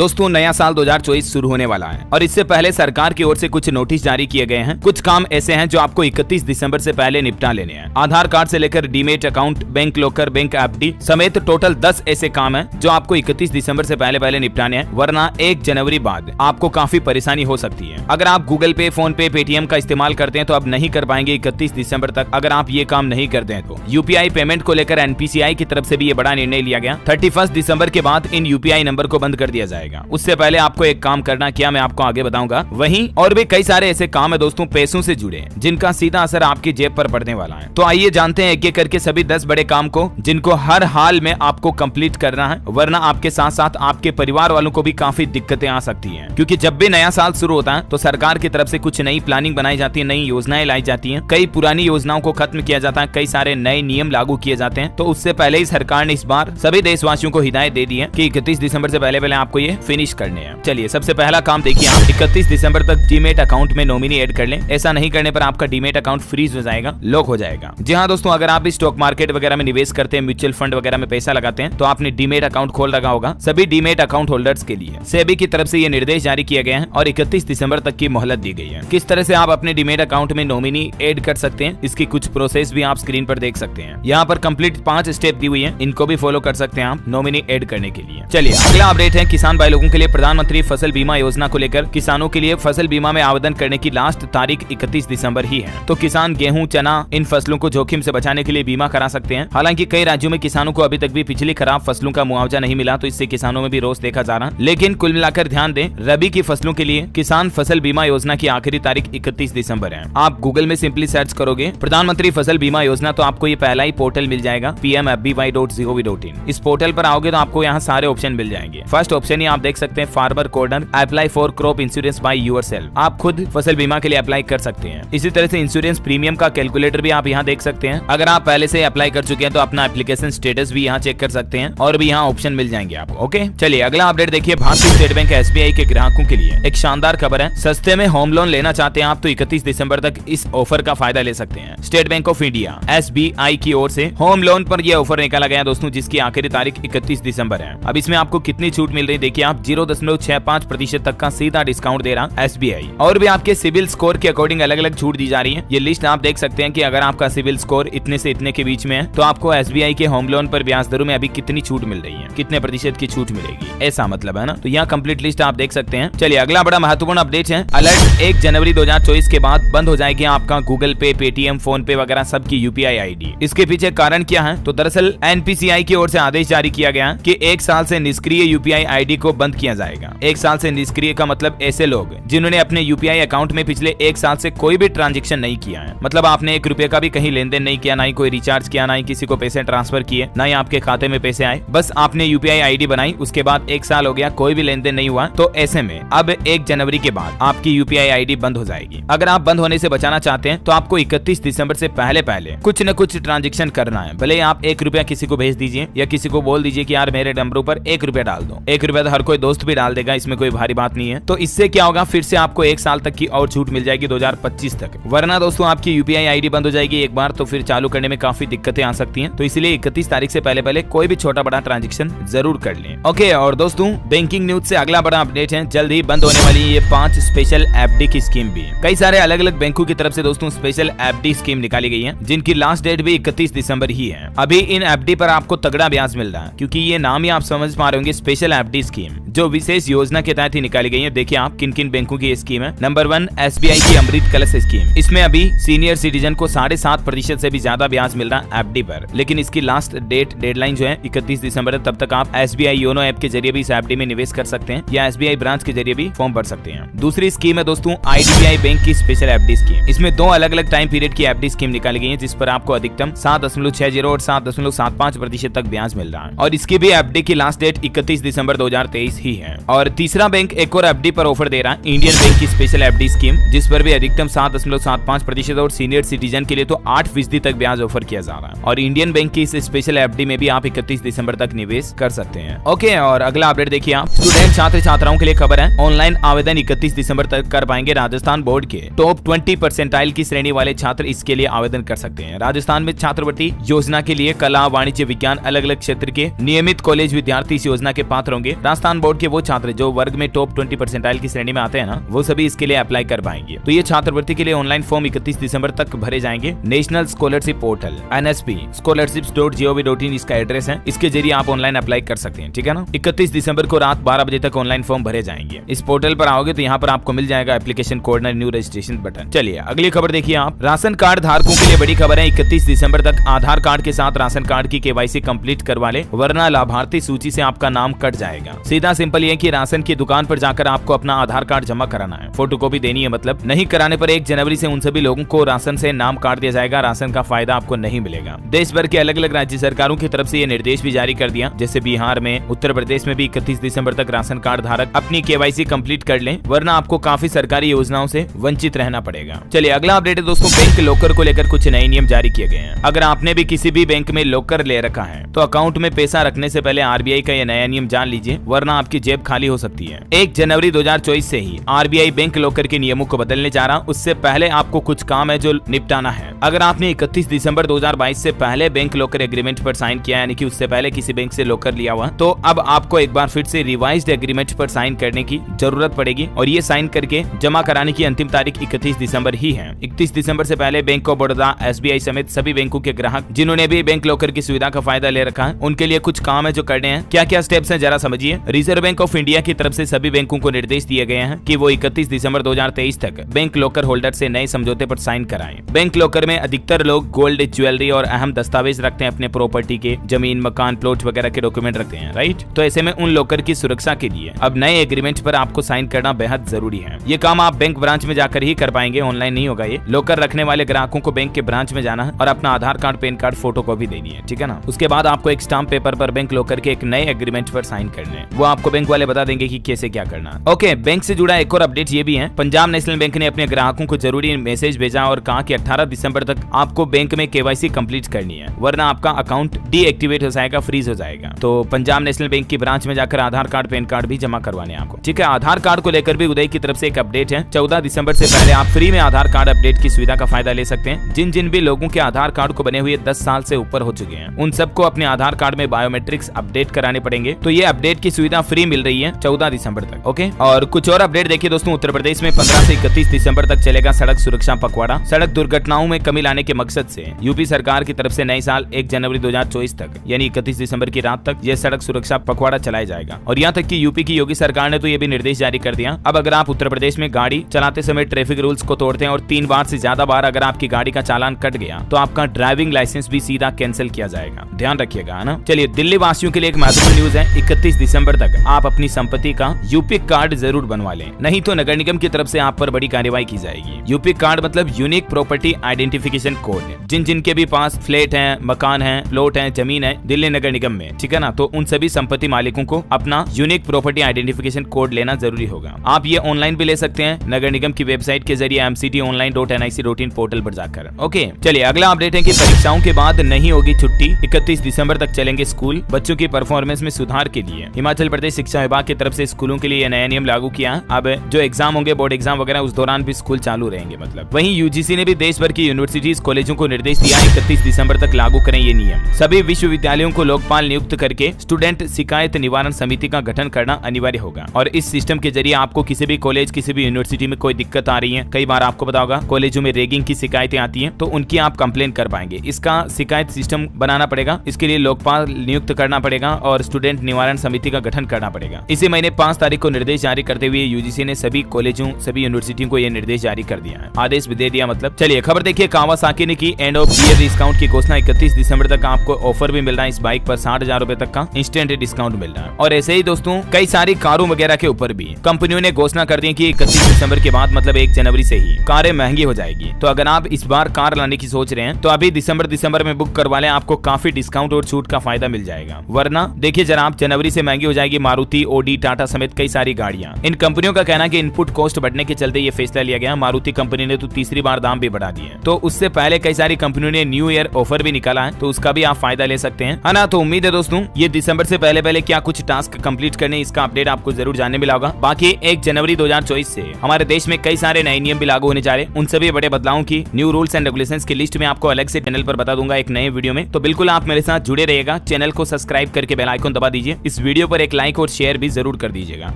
दोस्तों नया साल 2024 शुरू होने वाला है और इससे पहले सरकार की ओर से कुछ नोटिस जारी किए गए हैं। कुछ काम ऐसे हैं जो आपको 31 दिसंबर से पहले निपटा लेने हैं। आधार कार्ड से लेकर demat account, bank locker, bank FD समेत टोटल 10 ऐसे काम हैं जो आपको 31 दिसंबर से पहले निपटाने हैं, वरना 1 जनवरी बाद आपको काफी परेशानी हो सकती है। अगर आप गूगल पे, फोन पे, पेटीएम का इस्तेमाल करते हैं तो अब नहीं कर पाएंगे 31 दिसंबर तक। अगर आप ये काम नहीं करते हैं तो यूपीआई पेमेंट को लेकर एनपीसीआई की तरफ से भी ये बड़ा निर्णय लिया गया। 31 दिसंबर के बाद इन यूपीआई नंबर को बंद कर दिया जाएगा। उससे पहले आपको एक काम करना क्या मैं आपको आगे बताऊंगा। वहीं और भी कई सारे ऐसे काम है दोस्तों पैसों से जुड़े जिनका सीधा असर आपकी जेब पर पड़ने वाला है। तो आइए जानते हैं एक-एक करके सभी 10 बड़े काम को जिनको हर हाल में आपको कंप्लीट करना है, वरना आपके साथ साथ आपके परिवार वालों को भी काफी दिक्कतें आ सकती हैं। क्योंकि जब भी नया साल शुरू होता है तो सरकार की तरफ से कुछ नई प्लानिंग बनाई जाती है, नई योजनाएं लाई जाती हैं, कई पुरानी योजनाओं को खत्म किया जाता है, कई सारे नए नियम लागू किए जाते हैं। तो उससे पहले ही सरकार ने इस बार सभी देशवासियों को हिदायत दे दी है कि 31 दिसंबर से पहले आपको ये फिनिश करने हैं। चलिए सबसे पहला काम देखिए, आप 31 दिसंबर तक डीमेट अकाउंट में नॉमिनी ऐड कर लें। ऐसा नहीं करने पर आपका डीमेट अकाउंट फ्रीज हो जाएगा, लॉक हो जाएगा। जी हाँ दोस्तों, अगर आप भी स्टॉक मार्केट वगैरह में निवेश करते हैं, म्यूचुअल फंड वगैरह में पैसा लगाते हैं तो आपने डीमेट अकाउंट खोल रखा होगा। सभी डीमेट अकाउंट होल्डर्स के लिए सेबी की तरफ से ये निर्देश जारी किए गए हैं और 31 दिसंबर तक की मोहलत दी गई है। किस तरह से आप अपने डीमेट अकाउंट में नॉमिनी ऐड कर सकते हैं, इसकी कुछ प्रोसेस भी आप स्क्रीन पर देख सकते हैं। यहाँ पर कंप्लीट 5 स्टेप दी हुई है, इनको भी फॉलो कर सकते हैं आप नॉमिनी ऐड करने के लिए। चलिए अगला अपडेट है किसान भाई लोगों के लिए। प्रधानमंत्री फसल बीमा योजना को लेकर किसानों के लिए फसल बीमा में आवेदन करने की लास्ट तारीख 31 दिसंबर ही है। तो किसान गेहूं, चना इन फसलों को जोखिम से बचाने के लिए बीमा करा सकते हैं। हालांकि कई राज्यों में किसानों को अभी तक भी पिछली खराब फसलों का मुआवजा नहीं मिला, तो इससे किसानों में भी रोष देखा जा रहा। लेकिन कुल मिलाकर ध्यान दें, रबी की फसलों के लिए किसान फसल बीमा योजना की आखिरी तारीख 31 दिसंबर है। आप गूगल में सिंपली सर्च करोगे प्रधानमंत्री फसल बीमा योजना तो आपको ये पहला ही पोर्टल मिल जाएगा, pmfby.gov.in। इस पोर्टल पर आओगे तो आपको यहाँ सारे ऑप्शन मिल जाएंगे। फर्स्ट ऑप्शन ही आप देख सकते हैं, farmer corner, apply for crop insurance by yourself. आप खुद फसल बीमा के लिए अप्लाई कर सकते हैं। इसी तरह से इंश्योरेंस प्रीमियम का कैलकुलेटर भी आप यहाँ देख सकते हैं। अगर आप पहले से अप्लाई कर चुके हैं तो अपना एप्लीकेशन स्टेटस भी यहाँ चेक कर सकते हैं और भी यहाँ ऑप्शन मिल जाएंगे आपको। ओके चलिए अगला अपडेट देखिए, भारतीय स्टेट बैंक एसबीआई के ग्राहकों के लिए एक शानदार खबर है। सस्ते में होम लोन लेना चाहते हैं आप तो 31 दिसंबर तक इस ऑफर का फायदा ले सकते हैं। State bank of India SBI की ओर से होम लोन पर यह ऑफर निकाला गया दोस्तों, जिसकी आखिरी तारीख 31 दिसंबर है। अब इसमें आपको कितनी छूट मिल रही है देखिए, आप 0.65% तक का सीधा डिस्काउंट दे रहा एसबीआई और भी आपके सिविल स्कोर के अकॉर्डिंग अलग अलग छूट दी जा रही है। ये लिस्ट आप देख सकते हैं कि अगर आपका सिविल स्कोर इतने से इतने के बीच में है तो आपको एसबीआई के होम लोन पर ब्याज दरों में अभी कितनी छूट मिल रही है, कितने प्रतिशत की छूट मिलेगी, ऐसा मतलब है ना। तो यहाँ कंप्लीट लिस्ट आप देख सकते हैं। चलिए अगला बड़ा महत्वपूर्ण अपडेट है, अलर्ट 1 जनवरी 2024 के बाद बंद हो जाएगी आपका गूगल पे, पेटीएम, फोन पे वगैरह सबकी यूपीआई आईडी। इसके पीछे कारण क्या है, तो दरअसल एनपीसीआई की ओर से आदेश जारी किया गया कि 1 साल से निष्क्रिय यूपीआई आईडी को बंद किया जाएगा। 1 साल से निष्क्रिय का मतलब ऐसे लोग जिन्होंने अपने यूपीआई अकाउंट में पिछले 1 साल से कोई भी ट्रांजैक्शन नहीं किया है, मतलब आपने 1 रुपए का भी कहीं लेन देन नहीं किया, ना ही कोई रिचार्ज किया, ना ही किसी को पैसे ट्रांसफर किए, ना ही आपके खाते में पैसे आए, बस आपने यूपीआई आईडी बनाई, उसके बाद 1 साल हो गया, कोई भी लेन देन नहीं हुआ। तो ऐसे में अब 1 जनवरी के बाद आपकी यूपीआई आईडी बंद हो जाएगी। अगर आप बंद होने से बचाना चाहते हैं तो आपको 31 दिसंबर से पहले कुछ न कुछ ट्रांजैक्शन करना है। भले आप 1 रुपया किसी को भेज दीजिए या किसी को बोल दीजिए कि यार मेरे नंबर पर 1 रुपया डाल दो। 1 रुपया तो हर कोई दोस्त भी डाल देगा, इसमें कोई भारी बात नहीं है। तो इससे क्या होगा, फिर से आपको 1 साल तक की और छूट मिल जाएगी 2025 तक। वरना दोस्तों आपकी यूपीआई आईडी बंद हो जाएगी एक बार तो फिर चालू करने में काफी दिक्कतें आ सकती हैं। तो इसलिए 31 तारीख से पहले कोई भी छोटा बड़ा ट्रांजैक्शन जरूर कर लें। ओके, और दोस्तों बैंकिंग न्यूज से अगला बड़ा अपडेट है, जल्द ही बंद होने वाली ये 5 स्पेशल एफडी की स्कीम भी। कई सारे अलग अलग बैंकों की तरफ से दोस्तों स्पेशल एफडी स्कीम निकाली गई है, जिनकी लास्ट डेट भी 31 दिसंबर ही है। अभी इन एफडी पर आपको तगड़ा ब्याज मिल रहा है, क्योंकि ये नाम ही आप समझ पा रहे होंगे, स्पेशल एफडी स्कीम जो विशेष योजना के तहत ही निकाली गई है। देखिए आप किन किन बैंकों की ये स्कीम है। नंबर 1 एसबीआई की अमृत कलश स्कीम। इसमें अभी सीनियर सिटीजन को 7.5% से भी ज्यादा ब्याज मिल रहा है एफडी पर, लेकिन इसकी लास्ट डेडलाइन जो है 31 दिसंबर है। तब तक आप एसबीआई योनो ऐप के जरिए भी इस एफडी में निवेश कर सकते हैं या एसबीआई ब्रांच के जरिए भी फॉर्म भर सकते हैं। दूसरी स्कीम है दोस्तों आईडीबीआई बैंक की स्पेशल एफडी स्कीम। इसमें 2 अलग अलग टाइम पीरियड की एफडी स्कीम निकाली गई है, जिस पर आपको अधिकतम 7.60 और 7.75% तक ब्याज मिल रहा है और इसकी भी एफडी की लास्ट डेट 31 दिसंबर 2023 ही है। और तीसरा बैंक एक और एफडी पर ऑफर दे रहा है, इंडियन बैंक की स्पेशल एफडी स्कीम, जिस पर भी अधिकतम 7.75% और सीनियर सिटीजन के लिए तो 8% तक ब्याज ऑफर किया जा रहा है। और इंडियन बैंक की इस स्पेशल एफडी में भी आप 31 दिसंबर तक निवेश कर सकते हैं। ओके, और अगला अपडेट देखिए आप, स्टूडेंट छात्र छात्राओं के लिए खबर है, ऑनलाइन आवेदन 31 दिसंबर तक कर पाएंगे। राजस्थान बोर्ड के टॉप 20 परसेंटाइल की श्रेणी वाले छात्र इसके लिए आवेदन कर सकते हैं। राजस्थान में छात्रवृत्ति योजना के लिए कला, वाणिज्य, विज्ञान अलग अलग क्षेत्र के नियमित कॉलेज विद्यार्थी इस योजना के पात्र होंगे। राजस्थान बोर्ड बोर्ड के वो छात्र जो वर्ग में टॉप 20 परसेंटाइल की श्रेणी में आते हैं ना, वो सभी इसके लिए अप्लाई कर पाएंगे। तो ये छात्रवृत्ति के लिए ऑनलाइन फॉर्म 31 दिसंबर तक भरे जाएंगे। National scholarship portal NSP scholarships.gov.in इसका एड्रेस है, इसके जरिए आप ऑनलाइन अप्लाई कर सकते हैं, ठीक है ना। 31 दिसंबर को रात 12 बजे तक ऑनलाइन फॉर्म भरे जाएंगे। इस पोर्टल पर आओगे तो यहाँ पर आपको मिल जाएगा एप्लीकेशन कोड और न्यू रजिस्ट्रेशन बटन। चलिए अगली खबर देखिए आप। राशन कार्ड धारकों के लिए बड़ी खबर है। 31 दिसंबर तक आधार कार्ड के साथ राशन कार्ड की KYC कंप्लीट करवा ले, वरना लाभार्थी सूची से आपका नाम कट जाएगा। सीधा सिंपल ये कि राशन की दुकान पर जाकर आपको अपना आधार कार्ड जमा कराना है, फोटोकॉपी देनी है, मतलब नहीं कराने पर 1 जनवरी से उन सभी लोगों को राशन से नाम काट दिया जाएगा। राशन का फायदा आपको नहीं मिलेगा। देश भर के अलग अलग राज्य सरकारों की तरफ से ये निर्देश भी जारी कर दिया। जैसे बिहार में, उत्तर प्रदेश में भी 31 दिसंबर तक राशन कार्ड धारक अपनी KYC कंप्लीट कर लें, वरना आपको काफी सरकारी योजनाओं से वंचित रहना पड़ेगा। चलिए अगला अपडेट है दोस्तों, बैंक लॉकर को लेकर कुछ नए नियम जारी किए गए हैं। अगर आपने भी किसी भी बैंक में लॉकर ले रखा है तो अकाउंट में पैसा रखने से पहले RBI का यह नया नियम जान लीजिए, वरना आपकी जेब खाली हो सकती है। 1 जनवरी 2024 से ही RBI बैंक लॉकर के नियमों को बदलने जा रहा। उससे पहले आपको कुछ काम है जो निपटाना है। अगर आपने 31 दिसंबर 2022 से पहले बैंक लॉकर एग्रीमेंट पर साइन किया, यानी कि उससे पहले किसी बैंक से लॉकर लिया हुआ, तो अब आपको एक बार फिर से रिवाइज्ड एग्रीमेंट पर साइन करने की जरूरत पड़ेगी और ये साइन करके जमा कराने की अंतिम तारीख 31 दिसंबर ही है। 31 दिसंबर से पहले बैंक ऑफ बड़ौदा, SBI समेत सभी बैंकों के ग्राहक जिन्होंने भी बैंक लॉकर की सुविधा का फायदा ले रखा है, उनके लिए कुछ काम है जो करने हैं। क्या क्या स्टेप्स हैं जरा समझिए। रिजर्व बैंक ऑफ इंडिया की तरफ से सभी बैंकों को निर्देश दिए गए हैं कि वो 31 दिसंबर 2023 तक बैंक लॉकर होल्डर से नए समझौते पर साइन कराएं। बैंक लॉकर में अधिकतर लोग गोल्ड, ज्वेलरी और अहम दस्तावेज रखते हैं, अपने प्रॉपर्टी के, जमीन, मकान, प्लॉट वगैरह के डॉक्यूमेंट रखते हैं, राइट। तो ऐसे में उन लॉकर की सुरक्षा के लिए अब नए एग्रीमेंट पर आपको साइन करना बेहद जरूरी है। ये काम आप बैंक ब्रांच में जाकर ही कर पाएंगे, ऑनलाइन नहीं होगा। ये लॉकर रखने वाले ग्राहकों को बैंक के ब्रांच में जाना है और अपना आधार कार्ड, पैन कार्ड, फोटोकॉपी देनी है, ठीक है ना। उसके बाद आपको एक स्टाम्प पेपर पर बैंक लॉकर के एक नए एग्रीमेंट पर साइन करने, वो आपको बैंक वाले बता देंगे कि कैसे क्या करना। ओके, बैंक से जुड़ा एक और अपडेट ये भी है। पंजाब नेशनल बैंक ने अपने ग्राहकों को जरूरी मैसेज भेजा और कहा कि 18 दिसंबर तक आपको बैंक में KYC कंप्लीट करनी है, वरना आपका अकाउंट डीएक्टिवेट हो जाएगा, फ्रीज हो जाएगा। तो पंजाब नेशनल बैंक की ब्रांच में जाकर आधार कार्ड, पैन कार्ड भी जमा करवाने आपको, ठीक है। आधार कार्ड को लेकर भी उदय की तरफ से एक अपडेट है। 14 दिसंबर से पहले आप फ्री में आधार कार्ड अपडेट की सुविधा का फायदा ले सकते हैं। जिन जिन भी लोगों के आधार कार्ड को बने हुए 10 साल से ऊपर हो चुके हैं, उन सबको अपने आधार कार्ड में बायोमेट्रिक्स अपडेट कराने पड़ेंगे। तो ये अपडेट की सुविधा फ्री मिल रही है 14 दिसंबर तक। ओके, और कुछ और अपडेट देखिए दोस्तों। उत्तर प्रदेश में 15 से 31 दिसंबर तक चलेगा सड़क सुरक्षा पखवाड़ा। सड़क दुर्घटनाओं में कमी लाने के मकसद से यूपी सरकार की तरफ से नए साल 1 जनवरी 2024 तक, यानी 31 दिसंबर की रात तक यह सड़क सुरक्षा पखवाड़ा चलाया जाएगा। और यहाँ तक कि यूपी की योगी सरकार ने तो ये भी निर्देश जारी कर दिया, अब अगर आप उत्तर प्रदेश में गाड़ी चलाते समय ट्रैफिक रूल्स को तोड़ते हैं और 3 बार से ज्यादा बार अगर आपकी गाड़ी का चालान कट गया, तो आपका ड्राइविंग लाइसेंस भी सीधा कैंसिल किया जाएगा। ध्यान रखिएगा, है ना। चलिए, दिल्ली वासियों के लिए एक महत्वपूर्ण न्यूज है। 31 दिसंबर तक आप अपनी संपत्ति का यूपी कार्ड जरूर बनवा लें, नहीं तो नगर निगम की तरफ से आप पर बड़ी कार्रवाई की जाएगी। यूपी कार्ड मतलब यूनिक प्रॉपर्टी आइडेंटिफिकेशन कोड। जिन जिन के भी पास फ्लैट है, मकान है, प्लॉट है, जमीन है दिल्ली नगर निगम में, ठीक है ना, तो उन सभी संपत्ति मालिकों को अपना यूनिक प्रॉपर्टी आइडेंटिफिकेशन कोड लेना जरूरी होगा। आप ये ऑनलाइन भी ले सकते हैं नगर निगम की वेबसाइट के जरिए mctonline.nic.in पोर्टल पर जाकर। ओके, चलिए अगला अपडेट है कि परीक्षाओं के बाद नहीं होगी छुट्टी। 31 दिसंबर तक चलेंगे स्कूल। बच्चों की परफॉर्मेंस में सुधार के लिए हिमाचल प्रदेश शिक्षा विभाग की तरफ से स्कूलों के लिए नया नियम लागू किया। अब जो एग्जाम होंगे, बोर्ड एग्जाम वगैरह, उस दौरान भी स्कूल चालू रहेंगे मतलब। वहीं यूजीसी ने भी देश भर की यूनिवर्सिटीज, कॉलेजों को निर्देश दिया 31 दिसंबर तक लागू करें ये नियम। सभी विश्वविद्यालयों को लोकपाल नियुक्त करके स्टूडेंट शिकायत निवारण समिति का गठन करना अनिवार्य होगा। और इस सिस्टम के जरिए आपको किसी भी कॉलेज, किसी भी यूनिवर्सिटी में कोई दिक्कत आ रही है, कई बार आपको पता होगा कॉलेजों में रैगिंग की शिकायतें आती हैं, तो उनकी आप कंप्लेन कर पाएंगे। इसका शिकायत सिस्टम बनाना पड़ेगा, इसके लिए लोकपाल नियुक्त करना पड़ेगा और स्टूडेंट निवारण समिति का गठन करना पड़ेगा। इसी महीने 5 तारीख को निर्देश जारी करते हुए यूजीसी ने सभी कॉलेजों, सभी यूनिवर्सिटियों को यह निर्देश जारी कर दिया है, आदेश भी दे दिया मतलब। चलिए खबर देखिए, कावासाकी ने की एंड ऑफ ईयर डिस्काउंट की घोषणा। 31 दिसंबर तक आपको ऑफर भी मिल रहा है, इस बाइक पर 60,000 रुपए तक का इंस्टेंट डिस्काउंट मिल रहा है। और ऐसे ही दोस्तों कई सारी कारों वगैरह के ऊपर भी कंपनियों ने घोषणा कर दी कि 31 दिसंबर के बाद मतलब 1 जनवरी से ही कारें महंगी हो जाएगी। तो अगर आप इस बार कार लाने की सोच रहे हैं तो अभी दिसंबर में बुक करवा लें, आपको काफी डिस्काउंट और छूट का फायदा मिल जाएगा। वरना देखिए जरा आप, जनवरी से महंगी हो जाएगी मारुति, ओडी, टाटा समेत कई सारी गाड़ियां। इन कंपनियों का कहना है कि इनपुट कॉस्ट बढ़ने के चलते ये फैसला लिया गया। मारुति कंपनी ने तो तीसरी बार दाम भी बढ़ा दिए। तो उससे पहले कई सारी कंपनियों ने न्यू ईयर ऑफर भी निकाला है, तो उसका भी आप फायदा ले सकते हैं, है ना। तो उम्मीद है दोस्तों ये दिसंबर से पहले क्या कुछ टास्क कंप्लीट करने, इसका अपडेट आपको जरूर जानने मिला होगा। बाकी 1 जनवरी 2024 से हमारे देश में कई सारे नए नियम भी लागू होने जा रहे हैं। उन सभी बड़े बदलावों की न्यू रूल्स एंड रेगुलेशंस की लिस्ट में आपको अलग से चैनल पर बता दूंगा एक नए वीडियो में। तो बिल्कुल आप मेरे साथ जुड़े रहिएगा। चैनल को सब्सक्राइब करके बेल आइकन दबा दीजिए। इस वीडियो पर एक लाइक और शेयर भी जरूर कर दीजिएगा।